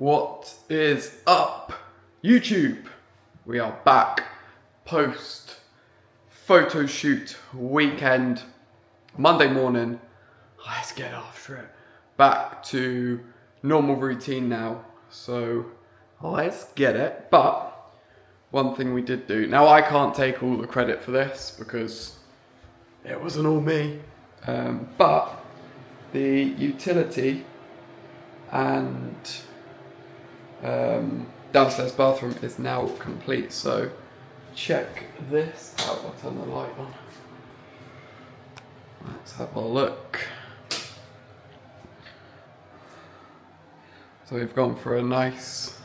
What is up, YouTube? We are back post photo shoot weekend, Monday morning. Let's get after it. Back to normal routine now. So let's get it. But one thing we did do. Now I can't take all the credit for this because it wasn't all me. But the utility and downstairs bathroom is now complete. So check this out. I'll turn the light on. Let's have a look. So we've gone for a nice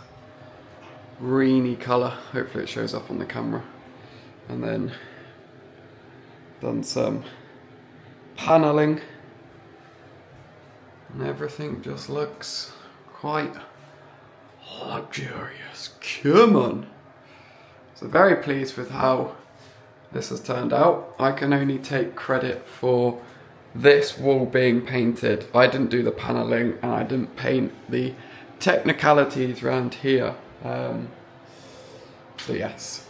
greeny colour. Hopefully it shows up on the camera. And then done some panelling. And everything just looks quite luxurious. Come on. So very pleased with how this has turned out. I can only take credit for this wall being painted. I didn't do the panelling and I didn't paint the technicalities around here. So yes,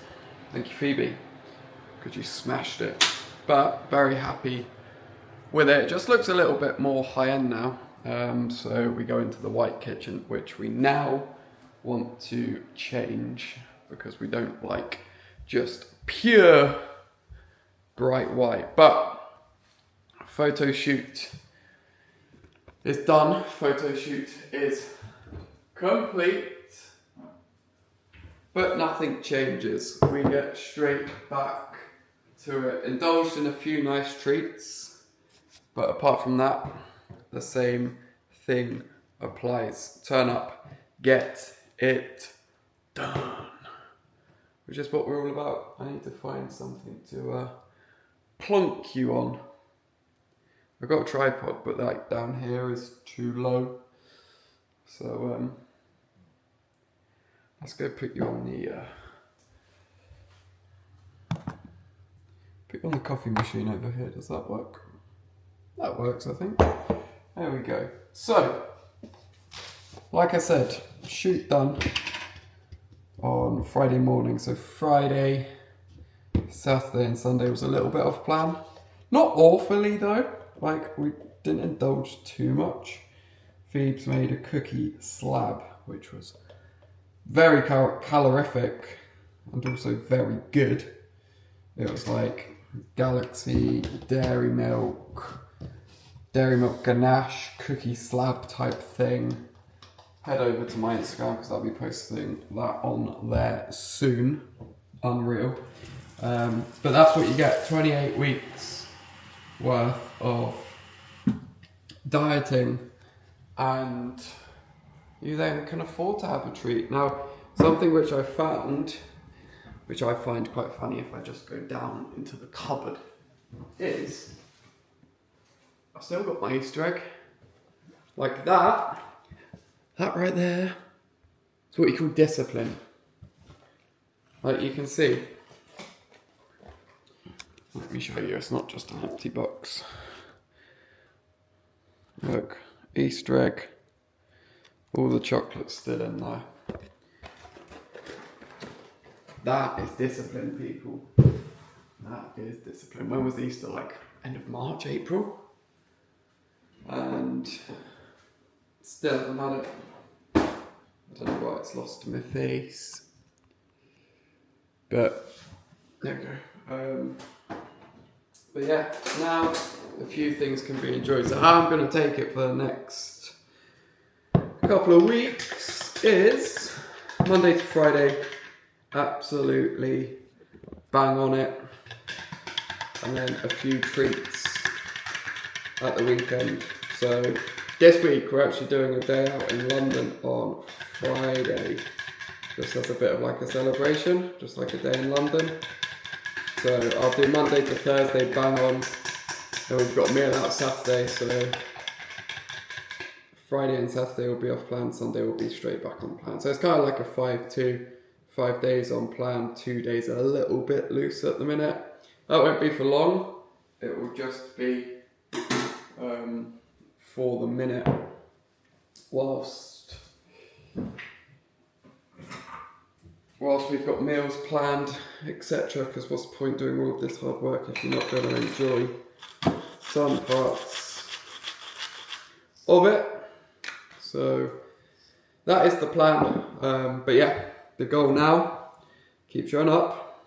thank you Phoebe, because you smashed it. But very happy with it. It just looks a little bit more high-end now. So we go into the white kitchen, which we now want to change because we don't like just pure bright white. But photo shoot is done. Photo shoot is complete. But nothing changes. We get straight back to it. Indulged in a few nice treats. But apart from that, the same thing applies. Turn up, get it done. Which is what we're all about. I need to find something to plonk you on. I've got a tripod, but like down here is too low. So let's go put you on the coffee machine over here. Does that work? That works, I think. There we go. So, like I said, shoot done on Friday morning. So Friday, Saturday and Sunday was a little bit off plan. Not awfully though. Like, we didn't indulge too much. Phoebe's made a cookie slab, which was very calorific and also very good. It was like Galaxy dairy milk ganache cookie slab type thing. Head over to my Instagram because I'll be posting that on there soon. Unreal. But that's what you get, 28 weeks worth of dieting, and you then can afford to have a treat. Now, something which I found, which I find quite funny if I just go down into the cupboard, is I've still got my Easter egg. Like that. That right there. It's what you call discipline. Like you can see. Let me show you, it's not just an empty box. Look, Easter egg. All the chocolate's still in there. That is discipline, people. That is discipline. When was Easter? Like end of March, April? And still haven't had it. I don't know why it's lost to my face. But there we go. But yeah, now a few things can be enjoyed. So how I'm going to take it for the next couple of weeks is Monday to Friday, absolutely bang on it, and then a few treats at the weekend. So this week we're actually doing a day out in London on Friday, just as a bit of like a celebration, just like a day in London. So I'll do Monday to Thursday bang on, then we've got a meal out Saturday, so Friday and Saturday will be off plan, Sunday will be straight back on plan. So it's kind of like a 5-2, 5 days on plan, 2 days a little bit loose at the minute. That won't be for long, it will just be for the minute whilst whilst we've got meals planned, etc. Because what's the point doing all of this hard work if you're not going to enjoy some parts of it? So that is the plan. But yeah, the goal now, keep showing up,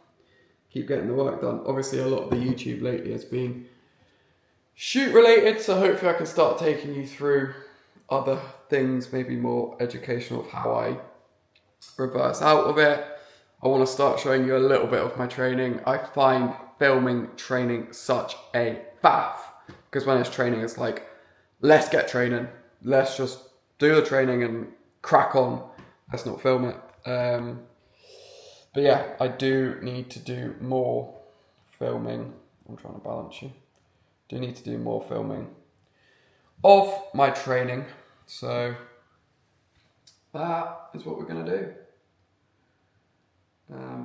keep getting the work done. Obviously a lot of the YouTube lately has been shoot related, so hopefully I can start taking you through other things, maybe more educational of how I reverse out of it. I want to start showing you a little bit of my training. I find filming training such a faff, because when it's training it's like, let's get training, let's just do the training and crack on, let's not film it. But yeah, I do need to do more filming. I'm trying to balance you. Do need to do more filming of my training. So that is what we're going to do.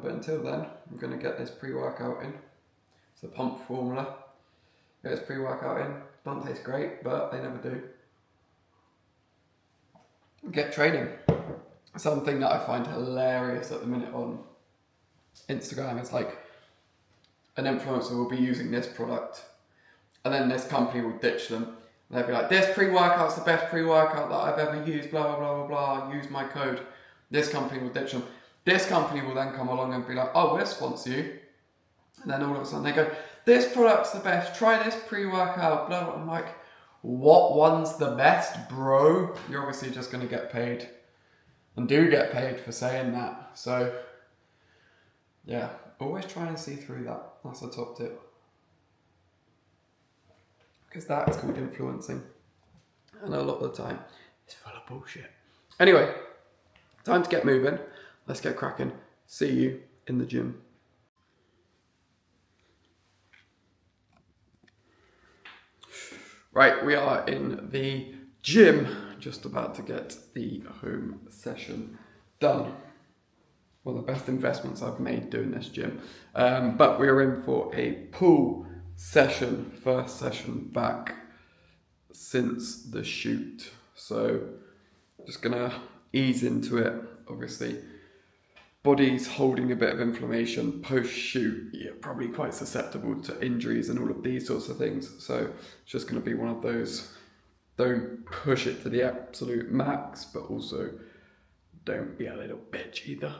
But until then, I'm going to get this pre-workout in. It's the pump formula. Get this pre-workout in. Don't taste great, but they never do. Get training. Something that I find hilarious at the minute on Instagram is like, an influencer will be using this product and then this company will ditch them. And they'll be like, this pre-workout's the best pre-workout that I've ever used, blah, blah, blah, blah, blah, use my code. This company will ditch them. This company will then come along and be like, oh, we'll sponsor you. And then all of a sudden they go, this product's the best, try this pre-workout, blah, blah. I'm like, what one's the best, bro? You're obviously just going to get paid, and do get paid for saying that. So, yeah, always try and see through that. That's a top tip. Because that is called influencing. And a lot of the time, it's full of bullshit. Anyway, time to get moving. Let's get cracking. See you in the gym. Right, we are in the gym, just about to get the home session done. One of the best investments I've made doing this gym. But we're in for a pull session, first session back since the shoot. So just gonna ease into it. Obviously, body's holding a bit of inflammation post-shoot. You're probably quite susceptible to injuries and all of these sorts of things. So it's just going to be one of those, don't push it to the absolute max, but also don't be a little bitch either.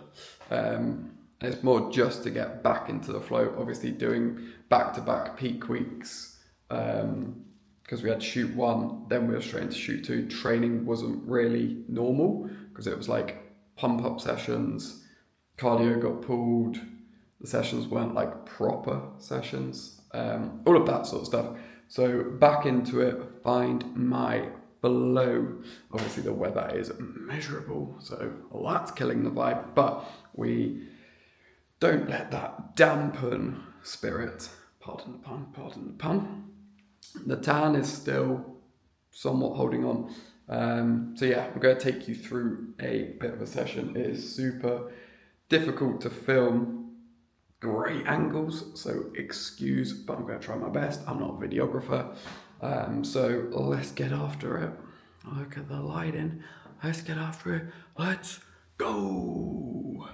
It's more just to get back into the flow. Obviously doing back-to-back peak weeks, because we had shoot 1, then we were straight into shoot 2. Training wasn't really normal, because it was like pump-up sessions, cardio got pulled, the sessions weren't like proper sessions, all of that sort of stuff. So back into it, find my flow. Obviously the weather is miserable, so that's killing the vibe, but we don't let that dampen spirit. Pardon the pun, pardon the pun. The tan is still somewhat holding on. So yeah, I'm going to take you through a bit of a session. It is super difficult to film great angles, so excuse, but I'm going to try my best. I'm not a videographer. So let's get after it. Look at the lighting. Let's get after it. Let's go.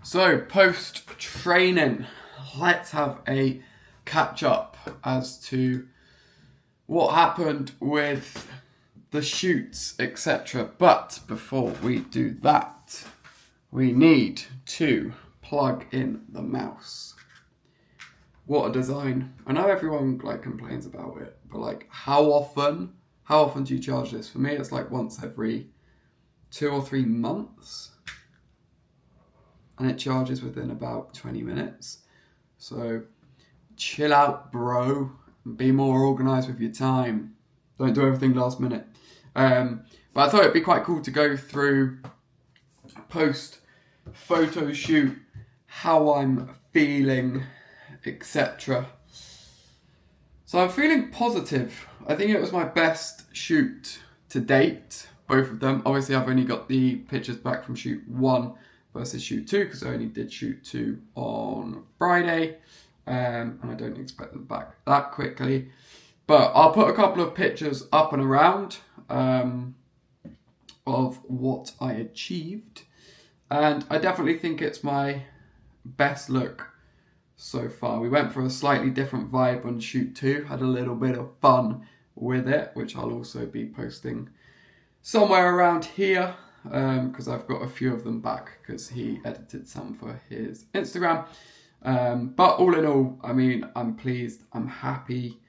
So, post-training, let's have a catch-up as to what happened with the shoots, etc. But before we do that, we need to plug in the mouse. What a design. I know everyone complains about it, but how often do you charge this? For me, it's once every 2 or 3 months. And it charges within about 20 minutes. So chill out, bro. Be more organised with your time. Don't do everything last minute. But I thought it'd be quite cool to go through post photo shoot, how I'm feeling, etc. So I'm feeling positive. I think it was my best shoot to date, both of them. Obviously, I've only got the pictures back from shoot 1 versus shoot 2 because I only did shoot 2 on Friday, and I don't expect them back that quickly. But I'll put a couple of pictures up and around of what I achieved, and I definitely think it's my best look so far. We went for a slightly different vibe on shoot 2, had a little bit of fun with it, which I'll also be posting somewhere around here, because I've got a few of them back because he edited some for his Instagram. But all in all, I mean, I'm pleased, I'm happy.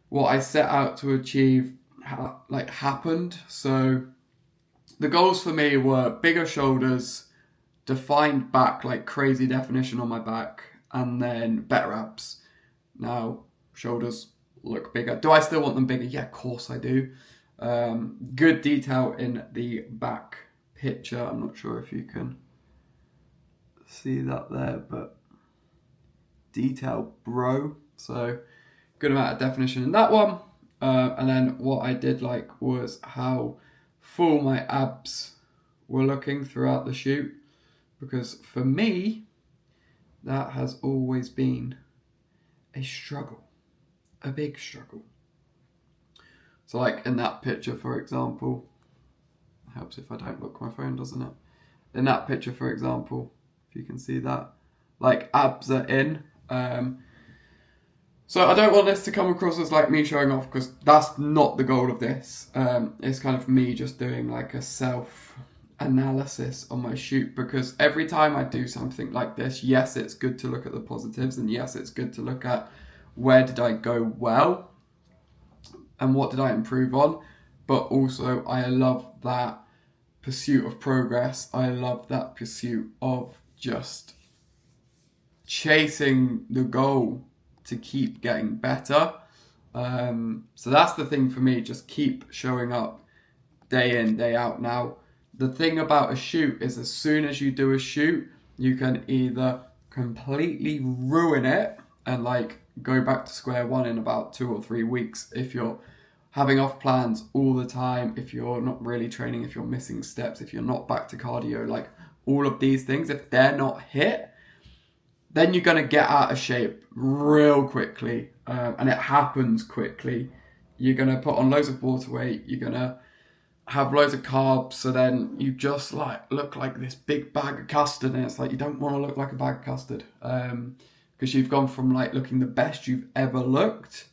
What I set out to achieve happened. So the goals for me were bigger shoulders, defined back, crazy definition on my back, and then better abs. Now, shoulders look bigger. Do I still want them bigger? Yeah, of course I do. Good detail in the back picture. I'm not sure if you can see that there, but detail, bro. So good amount of definition in that one. And then what I did was how full my abs were looking throughout the shoot, because for me, that has always been a struggle, a big struggle. So in that picture, for example, it helps if I don't look at my phone, doesn't it? In that picture, for example, if you can see that, abs are in. So I don't want this to come across as me showing off, because that's not the goal of this. It's kind of me just doing a self-analysis on my shoot, because every time I do something like this, yes, it's good to look at the positives, and yes, it's good to look at where did I go well and what did I improve on. But also I love that pursuit of progress. I love that pursuit of just chasing the goal to keep getting better. So that's the thing for me, just keep showing up day in, day out. Now, the thing about a shoot is as soon as you do a shoot, you can either completely ruin it and go back to square one in about 2 or 3 weeks if you're having off plans all the time, if you're not really training, if you're missing steps, if you're not back to cardio, all of these things, if they're not hit, then you're going to get out of shape real quickly, and it happens quickly. You're going to put on loads of water weight, you're going to have loads of carbs, so then you just look like this big bag of custard, and it's you don't want to look like a bag of custard, because you've gone from looking the best you've ever looked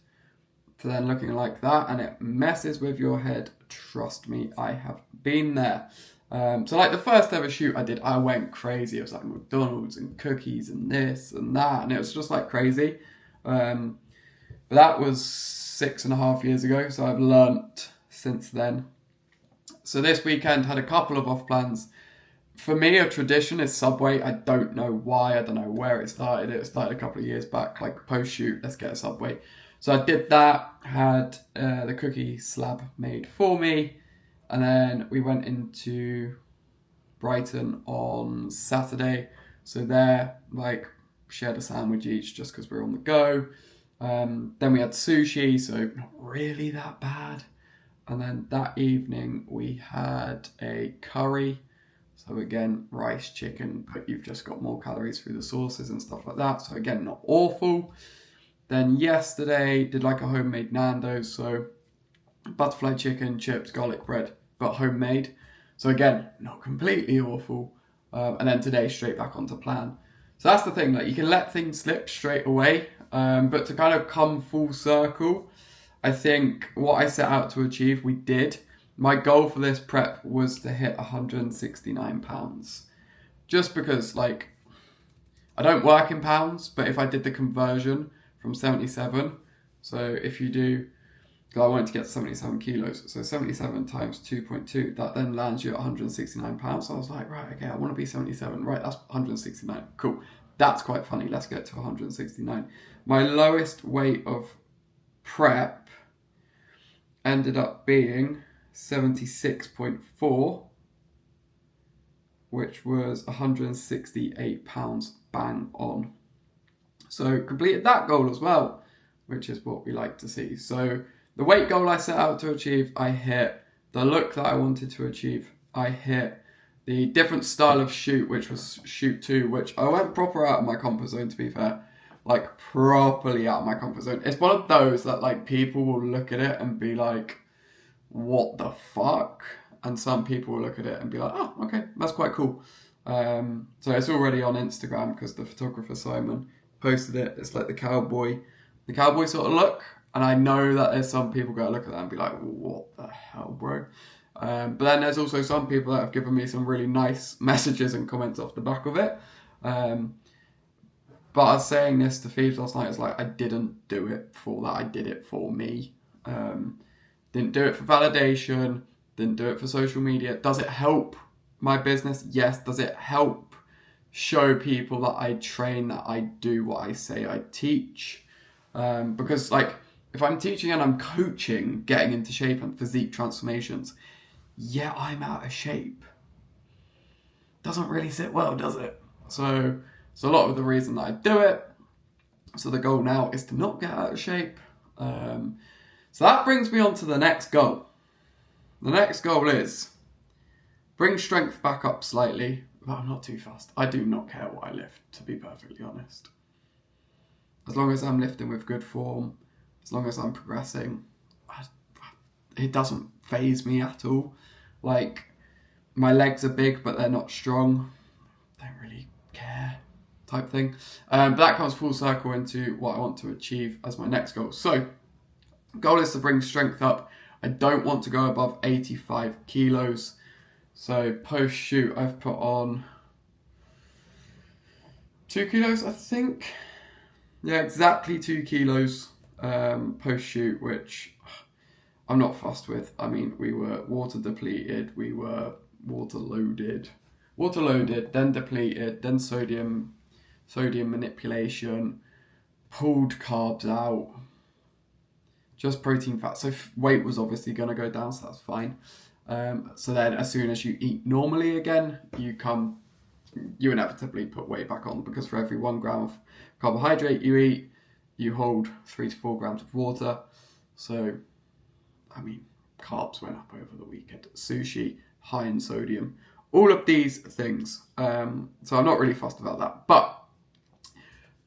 to then looking like that, and it messes with your head. Trust me, I have been there. So the first ever shoot I did, I went crazy. It was McDonald's and cookies and this and that, and it was just crazy. But that was 6.5 years ago, so I've learnt since then. So this weekend had a couple of off plans. For me, a tradition is Subway. I don't know why, I don't know where it started. It started a couple of years back, post shoot, let's get a Subway. So I did that, had the cookie slab made for me, and then we went into Brighton on Saturday. So there, shared a sandwich each just because we're on the go. Then we had sushi, so not really that bad. And then that evening we had a curry. So again, rice, chicken, but you've just got more calories through the sauces and stuff like that. So again, not awful. Then yesterday, did a homemade Nando's. So butterfly chicken, chips, garlic bread, but homemade. So again, not completely awful. And then today straight back onto plan. So that's the thing, like you can let things slip straight away, but to kind of come full circle, I think what I set out to achieve, we did. My goal for this prep was to hit £169. Just because, like, I don't work in pounds, but if I did the conversion from 77, so if you do, because I wanted to get to 77 kilos, so 77 times 2.2, that then lands you at £169. So I was like, right, okay, I want to be 77, right, that's 169, cool. That's quite funny, let's get to 169. My lowest weight of prep ended up being 76.4, which was £168 bang on. So completed that goal as well, which is what we like to see. So the weight goal I set out to achieve, I hit. The look that I wanted to achieve, I hit. The different style of shoot, which was shoot 2, which I went proper out of my comfort zone, to be fair. Like properly out of my comfort zone. It's one of those that like people will look at it and be like, what the fuck? And some people will look at it and be like, oh, okay, that's quite cool. So it's already on Instagram because the photographer Simon posted it. It's like the cowboy sort of look. And I know that there's some people going to look at that and be like, what the hell, bro? But then there's also some people that have given me some really nice messages and comments off the back of it. But I was saying this to Phoebes last night, it's like, I didn't do it for that. I did it for me. Didn't do it for validation. Didn't do it for social media. Does it help my business? Yes. Does it help show people that I train, that I do what I say I teach? Because like, if I'm teaching and I'm coaching getting into shape and physique transformations, yeah, I'm out of shape. Doesn't really sit well, does it? So it's a lot of the reason that I do it. So the goal now is to not get out of shape. So that brings me on to the next goal. The next goal is bring strength back up slightly, but I'm not too fast. I do not care what I lift, to be perfectly honest. As long as I'm lifting with good form, as long as I'm progressing, it doesn't faze me at all. Like, my legs are big, but they're not strong. Don't really care, type thing. But that comes full circle into what I want to achieve as my next goal. So, goal is to bring strength up. I don't want to go above 85 kilos. So post shoot, I've put on 2 kilos, I think. Yeah, exactly 2 kilos post shoot, which I'm not fussed with. I mean, we were water depleted, we were water loaded, then depleted, then sodium manipulation, pulled carbs out. Just protein, fat. So weight was obviously going to go down, so that's fine. So then as soon as you eat normally again, you inevitably put weight back on, because for every 1 gram of carbohydrate you eat, you hold 3 to 4 grams of water. So, I mean, carbs went up over the weekend. Sushi, high in sodium, all of these things. So I'm not really fussed about that. But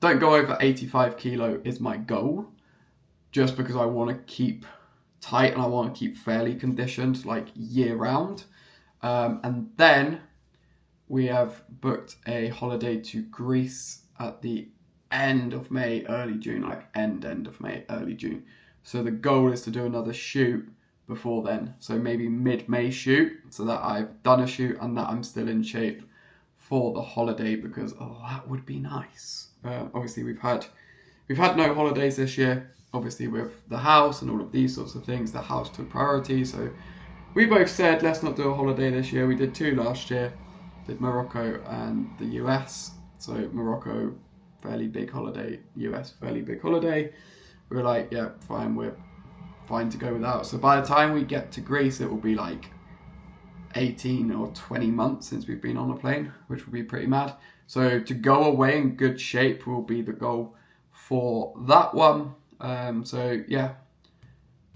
don't go over 85 kilo is my goal. Just because I want to keep tight and I want to keep fairly conditioned, like year round. And then we have booked a holiday to Greece at the end of May, early June, like end of May, early June. So the goal is to do another shoot before then. So maybe mid-May shoot, so that I've done a shoot and that I'm still in shape for the holiday, because that would be nice. Obviously we've had no holidays this year. Obviously with the house and all of these sorts of things, the house took priority. So we both said, let's not do a holiday this year. We did 2 last year, did Morocco and the US. So Morocco, fairly big holiday, US, fairly big holiday. We were like, yeah, fine, we're fine to go without. So by the time we get to Greece, it will be like 18 or 20 months since we've been on a plane, which would be pretty mad. So to go away in good shape will be the goal for that one. So yeah,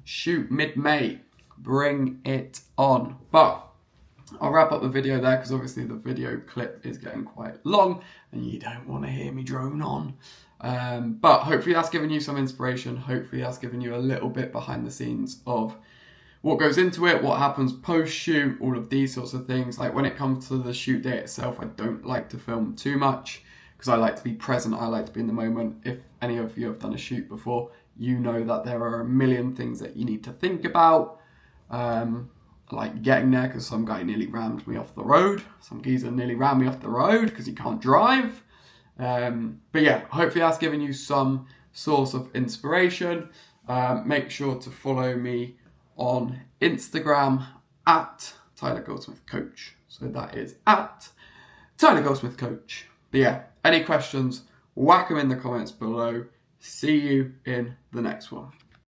shoot mid-May, bring it on. But I'll wrap up the video there, because obviously the video clip is getting quite long and you don't want to hear me drone on. But hopefully that's given you some inspiration. Hopefully that's given you a little bit behind the scenes of what goes into it, what happens post-shoot, all of these sorts of things. Like when it comes to the shoot day itself, I don't like to film too much because I like to be present, I like to be in the moment. If any of you have done a shoot before, you know that there are a million things that you need to think about. Like getting there, because some guy nearly rammed me off the road. Some geezer nearly rammed me off the road because he can't drive. But yeah, hopefully that's given you some source of inspiration. Make sure to follow me on Instagram at Tyler Goldsmith Coach. So that is at Tyler Goldsmith Coach. But yeah, any questions, whack them in the comments below. See you in the next one.